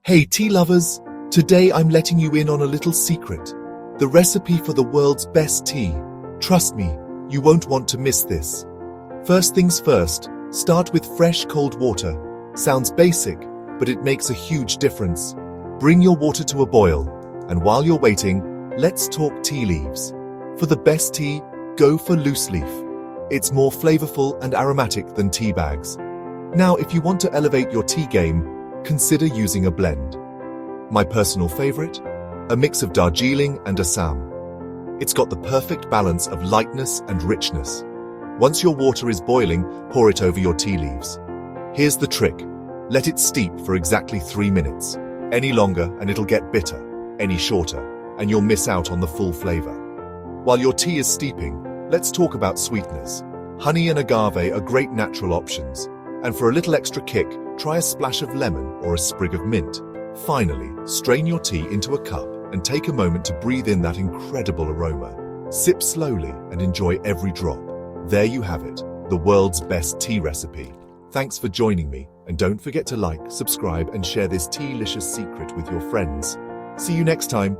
Hey tea lovers! Today I'm letting you in on a little secret. The recipe for the world's best tea. Trust me, you won't want to miss this. First things first, start with fresh cold water. Sounds basic, but it makes a huge difference. Bring your water to a boil, and while you're waiting, let's talk tea leaves. For the best tea, go for loose leaf. It's more flavorful and aromatic than tea bags. Now, if you want to elevate your tea game, consider using a blend. My personal favorite? A mix of Darjeeling and Assam. It's got the perfect balance of lightness and richness. Once your water is boiling, pour it over your tea leaves. Here's the trick. Let it steep for exactly 3 minutes. Any longer and it'll get bitter. Any shorter, and you'll miss out on the full flavor. While your tea is steeping, let's talk about sweeteners. Honey and agave are great natural options. And for a little extra kick, try a splash of lemon or a sprig of mint. Finally, strain your tea into a cup and take a moment to breathe in that incredible aroma. Sip slowly and enjoy every drop. There you have it, the world's best tea recipe. Thanks for joining me, and don't forget to like, subscribe, and share this tea-licious secret with your friends. See you next time.